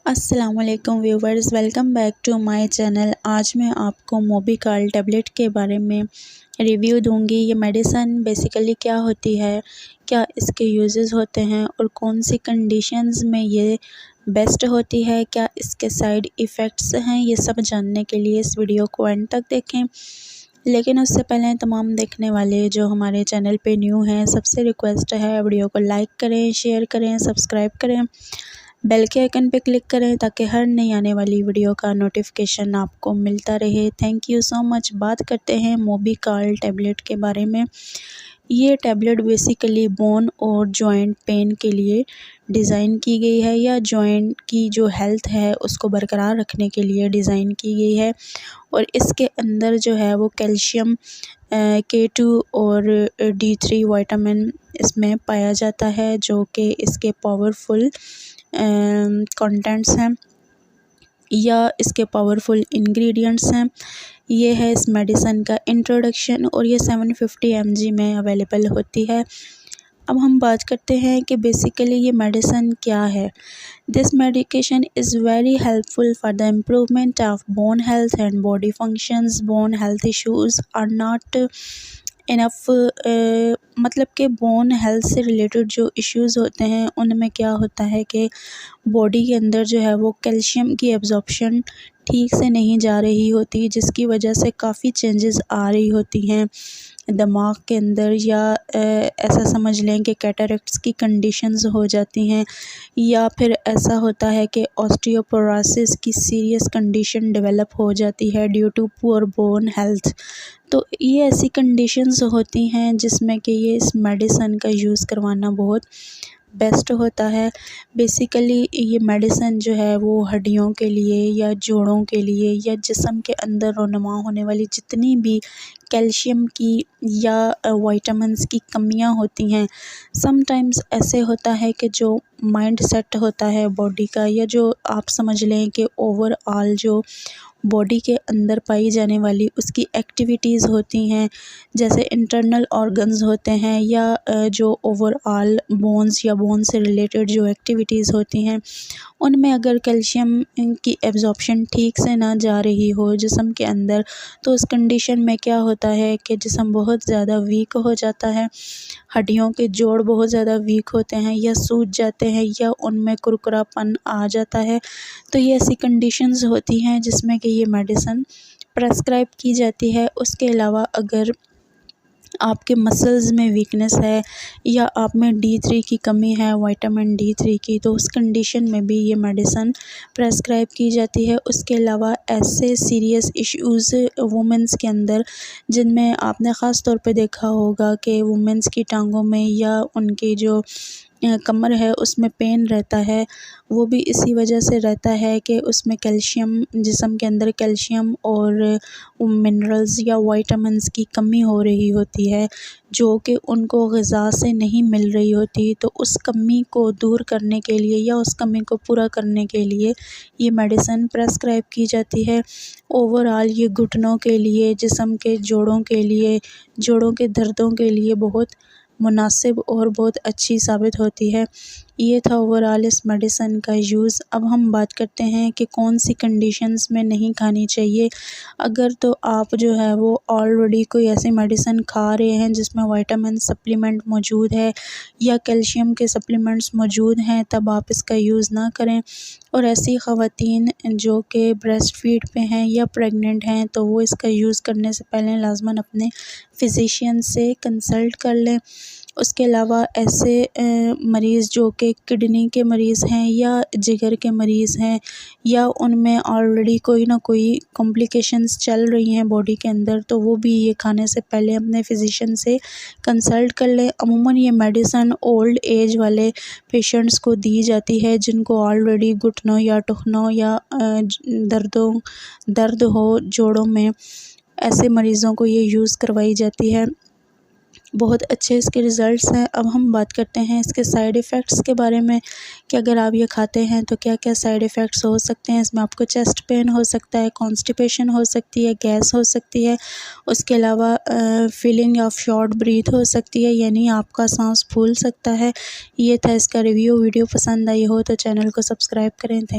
अस्सलामुअलैकुम viewers, welcome back to my channel. आज मैं आपको मोबिकाल टैबलेट के बारे में रिव्यू दूंगी। ये मेडिसन बेसिकली क्या होती है, क्या इसके यूजेस होते हैं और कौन सी कंडीशंस में ये बेस्ट होती है, क्या इसके साइड इफ़ेक्ट्स हैं, ये सब जानने के लिए इस वीडियो को एंड तक देखें। लेकिन उससे पहले तमाम देखने वाले जो हमारे चैनल पे न्यू हैं, सबसे रिक्वेस्ट है वीडियो को लाइक करें, शेयर करें, सब्सक्राइब करें, बेल के आइकन पे क्लिक करें ताकि हर नई आने वाली वीडियो का नोटिफिकेशन आपको मिलता रहे। Thank you so much. बात करते हैं मोबिकाल टैबलेट के बारे में। ये टैबलेट बेसिकली बोन और जॉइंट पेन के लिए डिज़ाइन की गई है, या जॉइंट की जो हेल्थ है उसको बरकरार रखने के लिए डिज़ाइन की गई है। और इसके अंदर जो है वो कैल्शियम K2 और D3 विटामिन इसमें पाया जाता है, जो कि इसके पावरफुल कंटेंट्स हैं या इसके पावरफुल इंग्रेडिएंट्स हैं। ये है इस मेडिसन का इंट्रोडक्शन और ये 750 mg में अवेलेबल होती है। अब हम बात करते हैं कि बेसिकली ये मेडिसन क्या है। This medication is very helpful for the improvement of bone health and body functions. Bone health issues are not enough, मतलब कि बोन हेल्थ से रिलेटेड जो इश्यूज़ होते हैं उनमें क्या होता है कि बॉडी के अंदर जो है वो कैल्शियम की एब्जॉर्प्शन ठीक से नहीं जा रही होती, जिसकी वजह से काफ़ी चेंजेस आ रही होती हैं दिमाग के अंदर, या ऐसा समझ लें कि कैटरेक्ट्स की कंडीशंस हो जाती हैं, या फिर ऐसा होता है कि ऑस्टियोपोरोसिस की सीरियस कंडीशन डेवलप हो जाती है due to poor bone health. तो ये ऐसी कंडीशंस होती हैं जिसमें कि ये इस मेडिसन का यूज़ करवाना बहुत बेस्ट होता है। बेसिकली ये मेडिसन जो है वो हड्डियों के लिए या जोड़ों के लिए या जिस्म के अंदर रोनुमा होने वाली जितनी भी कैल्शियम की या विटामिन्स की कमियां होती हैं, समटाइम्स ऐसे होता है कि जो माइंड सेट होता है बॉडी का, या जो आप समझ लें कि ओवरऑल जो बॉडी के अंदर पाई जाने वाली उसकी एक्टिविटीज़ होती हैं, जैसे इंटरनल ऑर्गन्स होते हैं, या जो ओवरऑल बोन्स या बोन से रिलेटेड जो एक्टिविटीज़ होती हैं, उनमें अगर कैल्शियम की एब्जॉर्प्शन ठीक से ना जा रही हो जिस्म के अंदर, तो उस कंडीशन में क्या होता है कि जिस्म बहुत ज़्यादा वीक हो जाता है, हड्डियों के जोड़ बहुत ज़्यादा वीक होते हैं या सूज जाते हैं, या उनमें कुरकुरापन आ जाता है। तो ये ऐसी कंडीशंस होती हैं जिसमें कि ये मेडिसिन प्रेस्क्राइब की जाती है। उसके अलावा अगर आपके मसल्स में वीकनेस है या आप में D3 की कमी है, विटामिन D3 की, तो उस कंडीशन में भी ये मेडिसिन प्रेस्क्राइब की जाती है। उसके अलावा ऐसे सीरियस इश्यूज़ वुमेंस के अंदर जिनमें आपने ख़ास तौर पे देखा होगा कि वुमेंस की टांगों में या उनकी जो कमर है उसमें पेन रहता है, वो भी इसी वजह से रहता है कि उसमें कैल्शियम, जिस्म के अंदर कैल्शियम और मिनरल्स या विटामिन्स की कमी हो रही होती है, जो कि उनको ग़िज़ा से नहीं मिल रही होती। तो उस कमी को दूर करने के लिए या उस कमी को पूरा करने के लिए ये मेडिसिन प्रेस्क्राइब की जाती है। ओवरऑल ये घुटनों के लिए, जिस्म के जोड़ों के लिए, जोड़ों के दर्दों के लिए बहुत मुनासिब और बहुत अच्छी साबित होती है। ये था ओवरऑल इस मेडिसिन का यूज़। अब हम बात करते हैं कि कौन सी कंडीशंस में नहीं खानी चाहिए। अगर तो आप जो है वो ऑलरेडी कोई ऐसी मेडिसिन खा रहे हैं जिसमें विटामिन सप्लीमेंट मौजूद है या कैल्शियम के सप्लीमेंट्स मौजूद हैं, तब आप इसका यूज़ ना करें। और ऐसी ख़वातीन जो कि ब्रेस्ट फीड पे हैं या प्रेग्नेंट हैं, तो वो इसका यूज़ करने से पहले लाज़मन अपने फिजिशियन से कंसल्ट कर लें। उसके अलावा ऐसे मरीज़ जो कि किडनी के मरीज़ हैं या जिगर के मरीज़ हैं, या उनमें ऑलरेडी कोई ना कोई कॉम्प्लिकेशंस चल रही हैं बॉडी के अंदर, तो वो भी ये खाने से पहले अपने फिजिशियन से कंसल्ट कर लें। अमूमन ये मेडिसिन ओल्ड एज वाले पेशेंट्स को दी जाती है जिनको ऑलरेडी घुटनों या टखनों या दर्द हो जोड़ों में, ऐसे मरीज़ों को ये यूज़ करवाई जाती है। बहुत अच्छे इसके रिज़ल्ट्स हैं। अब हम बात करते हैं इसके साइड इफ़ेक्ट्स के बारे में कि अगर आप ये खाते हैं तो क्या क्या साइड इफ़ेक्ट्स हो सकते हैं। इसमें आपको चेस्ट पेन हो सकता है, कॉन्स्टिपेशन हो सकती है, गैस हो सकती है। उसके अलावा फीलिंग ऑफ शॉर्ट ब्रीथ हो सकती है, यानी आपका सांस फूल सकता है। ये था इसका रिव्यू। वीडियो पसंद आई हो तो चैनल को सब्सक्राइब करें। थैंक